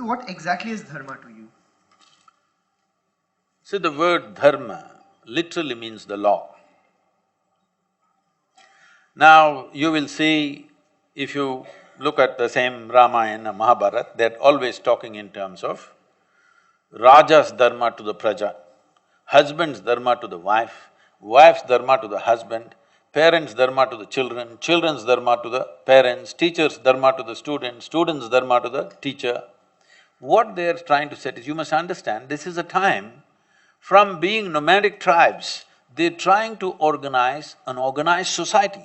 So what exactly is dharma to you? See, the word dharma literally means the law. Now, you will see, if you look at the same Ramayana, Mahabharata, they're always talking in terms of Raja's dharma to the praja, husband's dharma to the wife, wife's dharma to the husband, parents' dharma to the children, children's dharma to the parents, teacher's dharma to the student, student's dharma to the teacher. What they're trying to say is, you must understand, this is a time, from being nomadic tribes, they're trying to organize an organized society.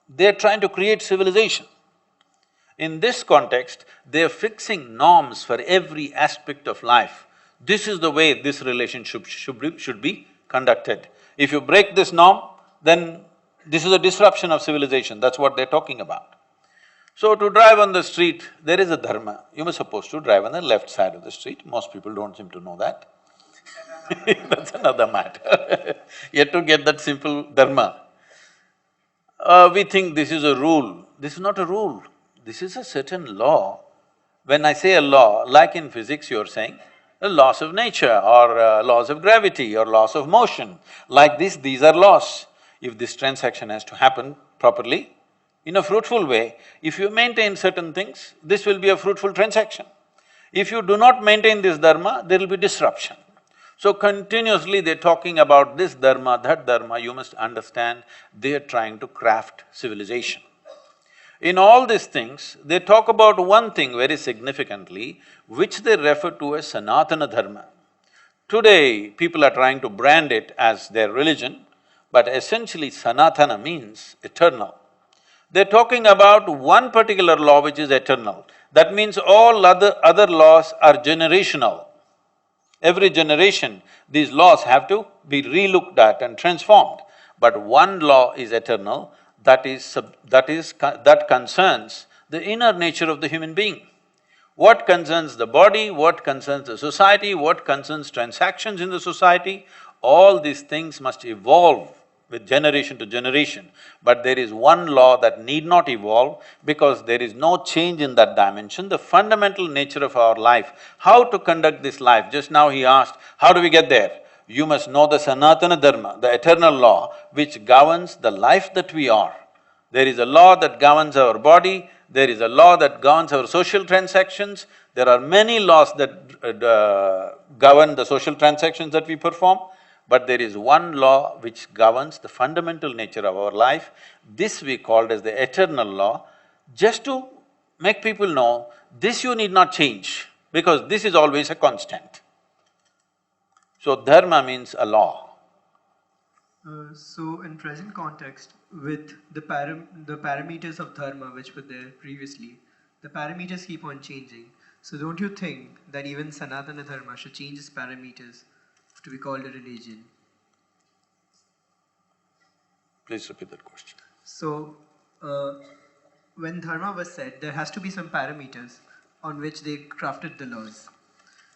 They're trying to create civilization. In this context, they're fixing norms for every aspect of life. This is the way this relationship should be conducted. If you break this norm, then this is a disruption of civilization, that's what they're talking about. So to drive on the street, there is a dharma. You were supposed to drive on the left side of the street, most people don't seem to know that. That's another matter. Yet to get that simple dharma. We think this is a rule. This is not a rule, this is a certain law. When I say a law, like in physics you're saying, the laws of nature or laws of gravity or laws of motion, like this, these are laws. If this transaction has to happen properly, in a fruitful way, if you maintain certain things, this will be a fruitful transaction. If you do not maintain this dharma, there will be disruption. So continuously they're talking about this dharma, that dharma, you must understand, they're trying to craft civilization. In all these things, they talk about one thing very significantly, which they refer to as Sanatana Dharma. Today, people are trying to brand it as their religion, but essentially Sanatana means eternal. They're talking about one particular law which is eternal. That means all other laws are generational. Every generation, these laws have to be relooked at and transformed. But one law is eternal, that concerns the inner nature of the human being. What concerns the body, what concerns the society, what concerns transactions in the society, all these things must evolve with generation to generation. But there is one law that need not evolve because there is no change in that dimension, the fundamental nature of our life. How to conduct this life? Just now he asked, how do we get there? You must know the Sanatana Dharma, the eternal law which governs the life that we are. There is a law that governs our body, there is a law that governs our social transactions, there are many laws that govern the social transactions that we perform. But there is one law which governs the fundamental nature of our life. This we called as the eternal law, just to make people know, this you need not change, because this is always a constant. So dharma means a law. So in present context, with the parameters of dharma which were there previously, the parameters keep on changing. So don't you think that even Sanatana Dharma should change its parameters to be called a religion? Please repeat that question. So, when dharma was said, there has to be some parameters on which they crafted the laws.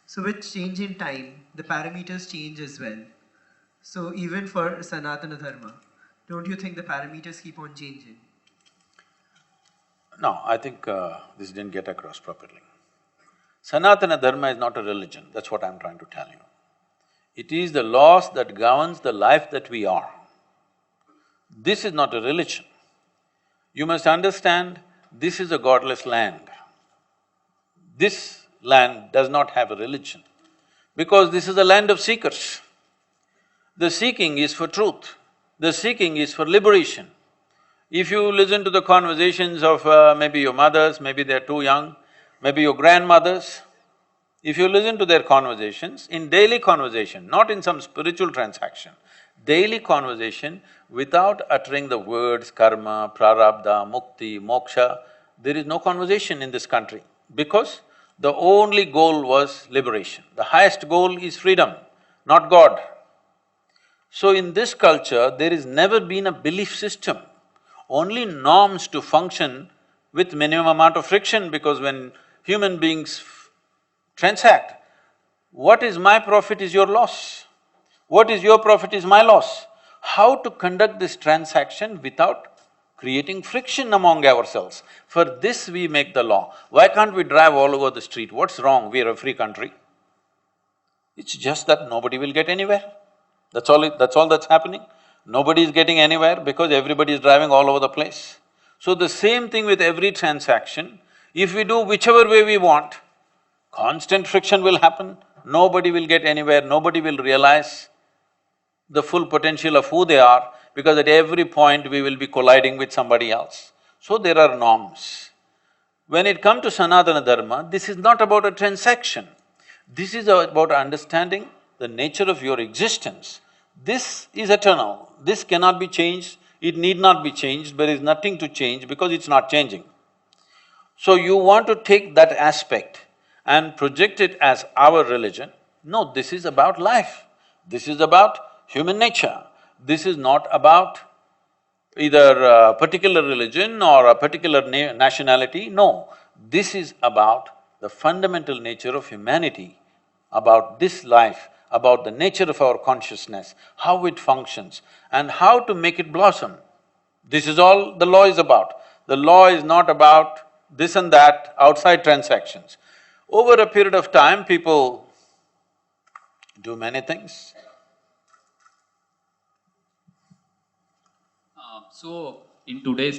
So with change in time, the parameters change as well. So even for Sanatana Dharma, don't you think the parameters keep on changing? No, I think this didn't get across properly. Sanatana Dharma is not a religion, that's what I'm trying to tell you. It is the laws that governs the life that we are. This is not a religion. You must understand, this is a godless land. This land does not have a religion, because this is a land of seekers. The seeking is for truth, the seeking is for liberation. If you listen to the conversations of maybe your mothers, maybe they're too young, maybe your grandmothers, if you listen to their conversations, in daily conversation, not in some spiritual transaction, daily conversation, without uttering the words karma, prarabdha, mukti, moksha, there is no conversation in this country, because the only goal was liberation. The highest goal is freedom, not God. So in this culture, there has never been a belief system, only norms to function with minimum amount of friction, because when human beings transact, what is my profit is your loss, what is your profit is my loss. How to conduct this transaction without creating friction among ourselves. For this we make the law. Why can't we drive all over the street? What's wrong? We are a free country. It's just that nobody will get anywhere. That's all that's happening. Nobody is getting anywhere because everybody is driving all over the place. So the same thing with every transaction, if we do whichever way we want, constant friction will happen, nobody will get anywhere, nobody will realize the full potential of who they are, because at every point we will be colliding with somebody else. So there are norms. When it comes to Sanatana Dharma, this is not about a transaction. This is about understanding the nature of your existence. This is eternal, this cannot be changed, it need not be changed, there is nothing to change because it's not changing. So you want to take that aspect and project it as our religion. No, this is about life, this is about human nature. This is not about either a particular religion or a particular nationality, no. This is about the fundamental nature of humanity, about this life, about the nature of our consciousness, how it functions and how to make it blossom. This is all the law is about. The law is not about this and that outside transactions. Over a period of time, people do many things. So, in today's